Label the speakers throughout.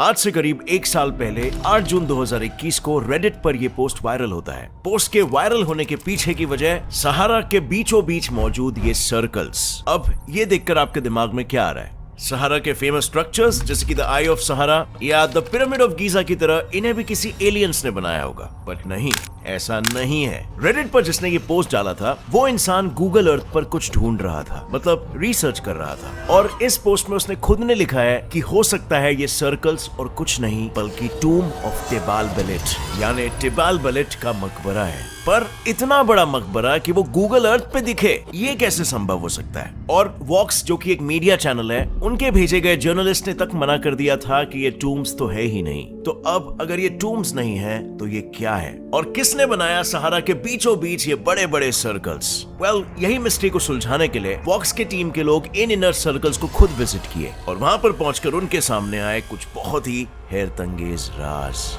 Speaker 1: आज से करीब 1 साल पहले 8 जून 2021 को रेडिट पर यह पोस्ट वायरल होता है। पोस्ट के वायरल होने के पीछे की वजह सहारा के बीचों बीच मौजूद ये सर्कल्स। अब ये देखकर आपके दिमाग में क्या आ रहा है? सहारा के फेमस स्ट्रक्चर्स जैसे कि द आई ऑफ सहारा या द पिरामिड ऑफ गीजा की तरह इन्हें भी किसी एलियंस ने बनाया होगा, बट नहीं, ऐसा नहीं है। रेडिट पर जिसने ये पोस्ट डाला था वो इंसान गूगल अर्थ पर कुछ ढूंढ रहा था, मतलब रिसर्च कर रहा था, और इस पोस्ट में उसने खुद ने लिखा है कि हो सकता है ये सर्कल्स और कुछ नहीं बल्कि टूम ऑफ टिबाल बेलेट यानी टिबाल बेलेट का मकबरा है। पर इतना बड़ा मकबरा कि वो गूगल अर्थ पे दिखे, ये कैसे संभव हो सकता है? और वॉक्स जो कि एक मीडिया चैनल है, उनके भेजे गए जर्नलिस्ट ने तक मना कर दिया था कि ये टूम्स तो है ही नहीं। तो अब अगर ये टूम्स नहीं है तो ये क्या है? और किसने बनाया सहारा के बीचों बीच ये बड़े बड़े सर्कल्स? वेल, यही मिस्ट्री को सुलझाने के लिए वॉक्स के टीम के लोग इन इनर सर्कल्स को खुद विजिट किए और वहां पर पहुंचकर उनके सामने आए कुछ बहुत ही हैरतअंगेज राज।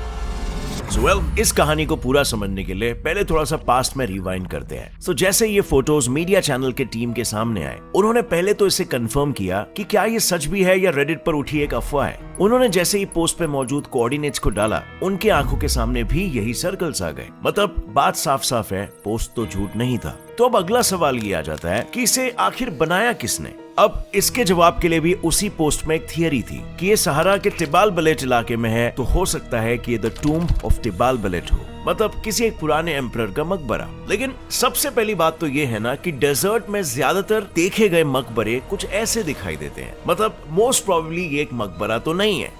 Speaker 1: इस कहानी को पूरा समझने के लिए पहले थोड़ा सा पास्ट में रिवाइंड करते हैं। जैसे ये फोटोज मीडिया चैनल के टीम के सामने आए, उन्होंने पहले तो इसे कंफर्म किया कि क्या ये सच भी है या रेडिट पर उठी एक अफवाह है। उन्होंने जैसे ही पोस्ट पे मौजूद कोऑर्डिनेट्स को डाला, उनके आंखों के सामने भी यही सर्कल्स आ गए। मतलब बात साफ साफ है, पोस्ट तो झूठ नहीं था। तो अब अगला सवाल ये आ जाता है कि इसे आखिर बनाया किसने? अब इसके जवाब के लिए भी उसी पोस्ट में एक थियरी थी कि ये सहारा के टिबाल बेलेट इलाके में है, तो हो सकता है कि ये द टूम ऑफ टिबाल बेलेट हो, मतलब किसी एक पुराने एम्परर का मकबरा। लेकिन सबसे पहली बात तो ये है ना कि डेजर्ट में ज्यादातर देखे गए मकबरे कुछ ऐसे दिखाई देते हैं, मतलब मोस्ट प्रोबेबली ये एक मकबरा तो नहीं है।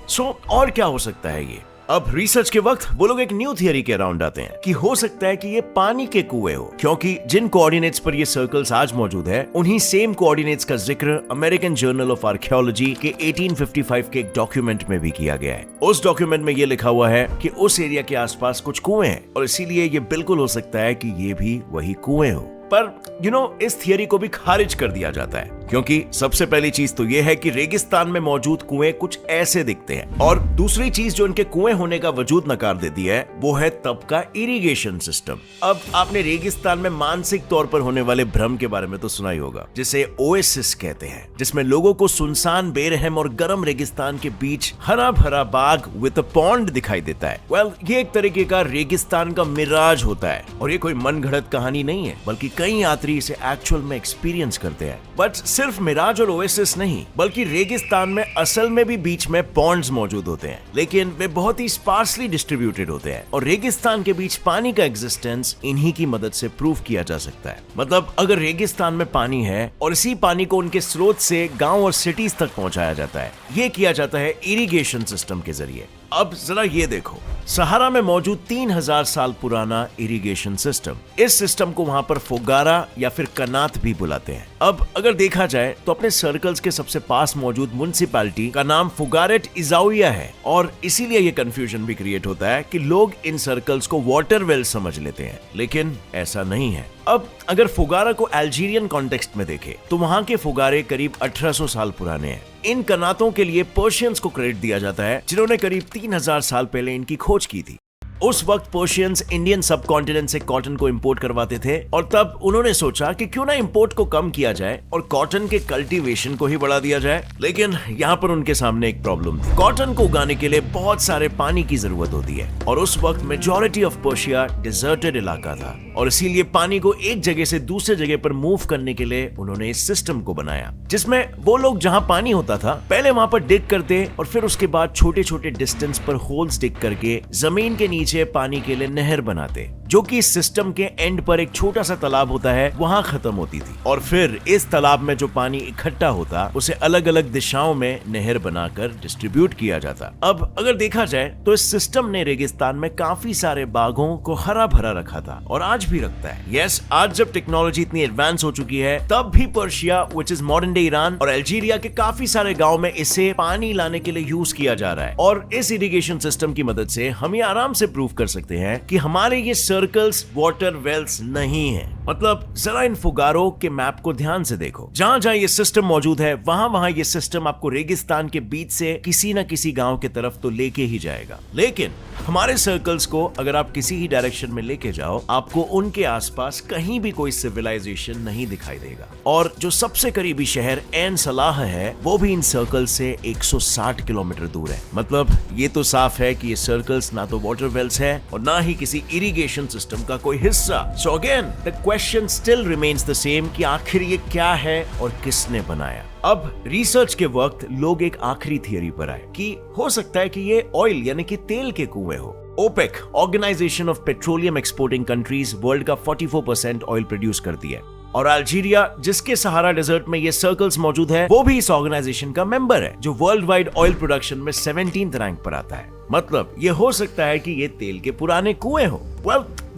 Speaker 1: और क्या हो सकता है ये? अब रिसर्च के वक्त वो लोग एक न्यू थियरी के अराउंड आते हैं कि हो सकता है कि ये पानी के कुएं हो, क्योंकि जिन कोऑर्डिनेट्स पर ये सर्कल्स आज मौजूद है, उन्हीं सेम कोऑर्डिनेट्स का जिक्र अमेरिकन जर्नल ऑफ आर्कियोलॉजी के 1855 के एक डॉक्यूमेंट में भी किया गया है। उस डॉक्यूमेंट में ये लिखा हुआ है कि उस एरिया के आसपास कुछ कुएं हैं और इसीलिए ये बिल्कुल हो सकता है कि ये भी वही कुएं हो। पर इस थियरी को भी खारिज कर दिया जाता है, क्योंकि सबसे पहली चीज तो यह है कि रेगिस्तान में मौजूद कुएं कुछ ऐसे दिखते हैं, और दूसरी चीज जो इनके कुएं होने का वजूद नकार देती है वो है तब का इरिगेशन सिस्टम। अब आपने रेगिस्तान में मानसिक तौर पर होने वाले भ्रम के बारे में तो सुना ही होगा, जिसे ओएसिस कहते हैं, जिसमें लोगों को सुनसान बेरहम और गर्म रेगिस्तान के बीच हरा भरा बाग विद अ पॉन्ड दिखाई देता है। ये एक तरीके का रेगिस्तान का मिराज होता है, और ये कोई मनगढ़ंत कहानी नहीं है, बल्कि कई यात्री इसे एक्चुअल में एक्सपीरियंस करते हैं। बट सिर्फ मिराज और ओएसिस नहीं, बल्कि रेगिस्तान में असल में भी बीच में पॉन्ड्स मौजूद होते हैं, लेकिन वे बहुत ही स्पार्सली डिस्ट्रीब्यूटेड होते हैं, और रेगिस्तान के बीच पानी का एग्जिस्टेंस इन्हीं की मदद से प्रूव किया जा सकता है। मतलब अगर रेगिस्तान में पानी है और इसी पानी को उनके स्रोत से गांव और सिटीज तक पहुंचाया जाता है, ये किया जाता है इरिगेशन सिस्टम के जरिए। अब जरा ये देखो, सहारा में मौजूद 3000 साल पुराना इरिगेशन सिस्टम। इस सिस्टम को वहां पर फोगारा या फिर कनात भी बुलाते हैं। अब अगर देखा जाए तो अपने सर्कल्स के सबसे पास मौजूद म्युनिसिपैलिटी का नाम फुगारेट इजाउया है, और इसीलिए ये कंफ्यूजन भी क्रिएट होता है कि लोग इन सर्कल्स को वाटर वेल समझ लेते हैं, लेकिन ऐसा नहीं है। अब अगर फुगारा को अल्जीरियन कॉन्टेक्स्ट में देखें तो वहां के फुगारे करीब 1800 साल पुराने हैं। इन कनातों के लिए पर्शियंस को क्रेडिट दिया जाता है, जिन्होंने करीब 3000 साल पहले इनकी खोज की थी। उस वक्त पर्शियंस इंडियन सब कॉन्टिनेंट से कॉटन को इंपोर्ट करवाते थे, और तब उन्होंने सोचा कि क्यों ना इंपोर्ट को कम किया जाए और कॉटन के कल्टीवेशन को ही बढ़ा दिया जाए। लेकिन यहाँ पर उनके सामने एक प्रॉब्लम थी। कॉटन को उगाने के लिए बहुत सारे पानी की जरूरत होती है, और उस वक्त मेजॉरिटी ऑफ पर्शिया डिजर्टेड इलाका था, और इसीलिए पानी को एक जगह से दूसरे जगह पर मूव करने के लिए उन्होंने इस सिस्टम को बनाया, जिसमें वो लोग जहां पानी होता था पहले वहां पर डिग करते और फिर उसके बाद छोटे छोटे डिस्टेंस पर होल्स डिग करके जमीन के नीचे पानी के लिए नहर बनाते, जो कि इस सिस्टम के एंड पर एक छोटा सा तालाब होता है वहां खत्म होती थी, और फिर इस तालाब में जो पानी इकट्ठा होता उसे अलग अलग दिशाओं में नहर बनाकर डिस्ट्रीब्यूट किया जाता। अब अगर देखा जाए तो इस सिस्टम ने रेगिस्तान में काफी सारे बागों को हरा भरा रखा था, और आज भी रखता है। यस, आज जब टेक्नोलॉजी इतनी एडवांस हो चुकी है, तब भी Persia which is modern day Iran और अल्जीरिया के काफी सारे गांव में इसे पानी लाने के लिए यूज किया जा रहा है। और इस इरिगेशन सिस्टम की मदद से हम ये आराम से प्रूव कर सकते हैं कि हमारे ये सर्कल्स वाटर वेल्स नहीं है। मतलब जरा इन फुगारों के मैप को ध्यान से देखो, जहां जहां ये सिस्टम मौजूद है वहां वहां ये सिस्टम आपको रेगिस्तान के बीच से किसी न किसी गांव की तरफ तो लेके ही जाएगा। लेकिन हमारे सर्कल्स को अगर आप किसी ही डायरेक्शन में लेके जाओ, आपको उनके आसपास कहीं भी कोई सिविलाइजेशन नहीं दिखाई देगा। और जो सबसे करीबी शहर एन सलाह है वो भी इन सर्कल से 160 किलोमीटर दूर है। मतलब ये तो साफ है कि ये सर्कल्स ना तो वाटर वेल्स है और ना ही किसी इरिगेशन सिस्टम का कोई हिस्सा। So again the question still remains the same कि आखिर ये क्या है और किसने बनाया। अब रिसर्च के वक्त लोग एक आखिरी थियरी पर आए कि हो सकता है कि ये ऑयल यानी कि तेल के कुएं हो। OPEC, organisation of petroleum exporting countries, world का 44% ऑयल प्रोड्यूस करती है और अल्जीरिया, जिसके सहारा डेजर्ट में ये सर्कल्स मौजूद है, वो भी इस ऑर्गेनाइजेशन का मेंबर है, जो वर्ल्ड वाइड ऑयल प्रोडक्शन में 17th रैंक पर आता है। मतलब ये हो सकता है कि ये तेल के पुराने कुएं हो।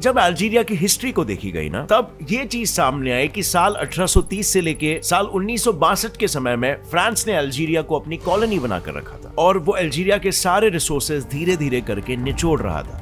Speaker 1: जब अल्जीरिया की हिस्ट्री को देखी गई ना, तब ये चीज सामने आई कि साल 1830 से लेके साल 1962 के समय में फ्रांस ने अल्जीरिया को अपनी कॉलोनी बनाकर रखा था और वो अल्जीरिया के सारे रिसोर्सेज धीरे धीरे करके निचोड़ रहा था।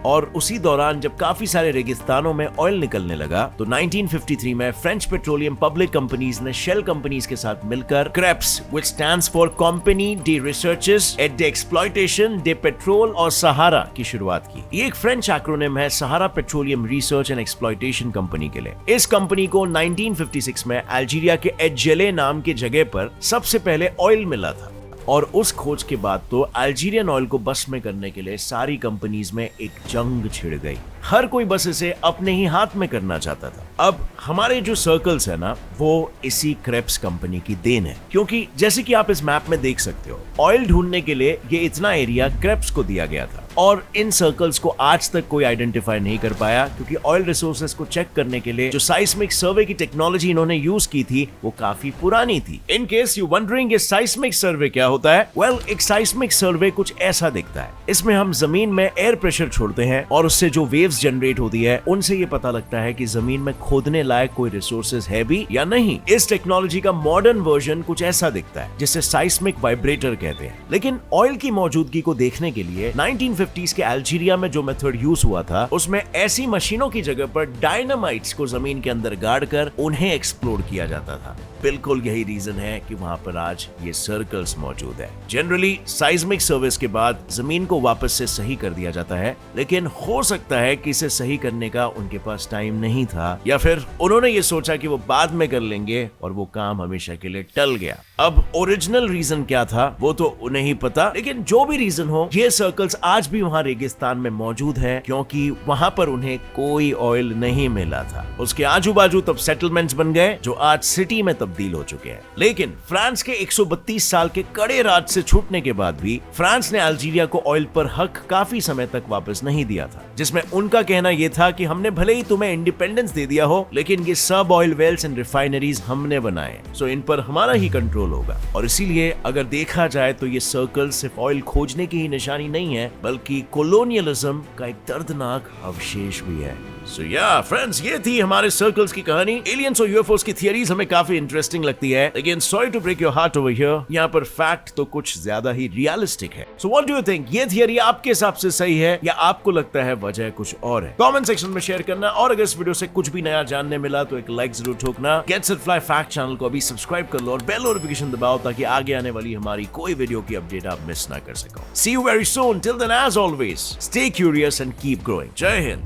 Speaker 1: और उसी दौरान जब काफी सारे रेगिस्तानों में ऑयल निकलने लगा तो 1953 में फ्रेंच पेट्रोलियम पब्लिक कंपनीज ने शेल कंपनीज के साथ मिलकर CREPS, which stands for company डे रिसर्चेस एट द एक्सप्लॉयटेशन डे पेट्रोल और सहारा की शुरुआत की। ये एक फ्रेंच एक्रोनिम है Sahara petroleum research and exploitation company के लिए। इस कंपनी को 1956 में अल्जीरिया के एजेले नाम की जगह पर सबसे पहले ऑयल मिला था और उस खोज के बाद तो अल्जीरियन ऑयल को बस में करने के लिए सारी कंपनीज में एक जंग छिड़ गई। हर कोई बस इसे अपने ही हाथ में करना चाहता था। अब हमारे जो सर्कल्स है ना, वो इसी क्रेप्स कंपनी की देन है, क्योंकि जैसे कि आप इस मैप में देख सकते हो, ऑयल ढूंढने के लिए ये इतना एरिया क्रेप्स को दिया गया था और इन सर्कल्स को आज तक कोई आइडेंटिफाई नहीं कर पाया, क्योंकि ऑयल रिसोर्सेज को चेक करने के लिए जो साइस्मिक सर्वे की टेक्नोलॉजी इन्होंने यूज की थी वो काफी पुरानी थी। इन केस यू वंडरिंग ये साइस्मिक सर्वे क्या होता है, एक साइस्मिक सर्वे कुछ ऐसा दिखता है। इसमें हम जमीन में एयर प्रेशर छोड़ते हैं और उससे जो वेव्स जनरेट होती है उनसे ये पता लगता है कि जमीन में खोदने लायक कोई रिसोर्सेज है भी या नहीं। इस टेक्नोलॉजी का मॉडर्न वर्जन कुछ ऐसा दिखता है जिसे साइस्मिक वाइब्रेटर कहते हैं। लेकिन ऑयल की मौजूदगी को देखने के लिए 1950s के अल्जीरिया में जो मेथड यूज हुआ था उसमें ऐसी मशीनों की जगह पर डायनामाइट्स को जमीन के अंदर गाड़ कर उन्हें एक्सप्लोर किया जाता था। बिल्कुल यही रीजन है कि वहां पर आज ये सर्कल्स मौजूद है। जनरली साइस्मिक सर्विस के बाद जमीन को वापस से सही कर दिया जाता है, लेकिन हो सकता है कि इसे सही करने का उनके पास टाइम नहीं था या फिर उन्होंने ये सोचा कि वो बाद में कर लेंगे और वो काम हमेशा के लिए टल गया। अब ओरिजिनल रीजन क्या था वो तो उन्हें ही पता, लेकिन जो भी रीजन हो, ये सर्कल्स आज भी वहां रेगिस्तान में मौजूद है क्योंकि वहां पर उन्हें कोई ऑयल नहीं मिला था। उसके आजू बाजू तब सेटलमेंट्स बन गए जो आज सिटी में तब्दील हो चुके हैं। लेकिन फ्रांस के 132 साल के कड़े राज से छूटने के बाद भी फ्रांस ने अल्जीरिया को ऑयल पर हक काफी समय तक वापस नहीं दिया था, जिसमें उनका कहना यह था कि हमने भले ही तुम्हें इंडिपेंडेंस दे दिया हो, लेकिन ये सब ऑयल वेल्स एंड रिफाइनरीज हमने बनाए, सो इन पर हमारा ही कंट्रोल होगा। और इसीलिए अगर देखा जाए तो ये सर्कल सिर्फ ऑयल खोजने की ही निशानी नहीं है, बल्कि कोलोनियलिज्म का एक दर्दनाक अवशेष भी है। सो या फ्रेंड्स, ये थी हमारे सर्कल्स की कहानी। एलियंस और यूएफओस की थियरीज हमें काफी इंटरेस्टिंग लगती है, लेकिन sorry to break your heart over here, यहाँ पर फैक्ट तो कुछ ज्यादा ही रियलिस्टिक है। So what do you think, ये थियरी आपके हिसाब से सही है या आपको लगता है वजह कुछ और है? कमेंट सेक्शन में शेयर करना, और अगर इस वीडियो से कुछ भी नया जानने मिला तो एक लाइक जरूर ठोकना। Gets it fly fact channel को अभी सब्सक्राइब कर लो और बेल नोटिफिकेशन दबाओ ताकि आगे आने वाली हमारी कोई वीडियो की अपडेट आप मिस ना कर सको। See you very soon, till then as always stay curious and keep growing. जय हिंद।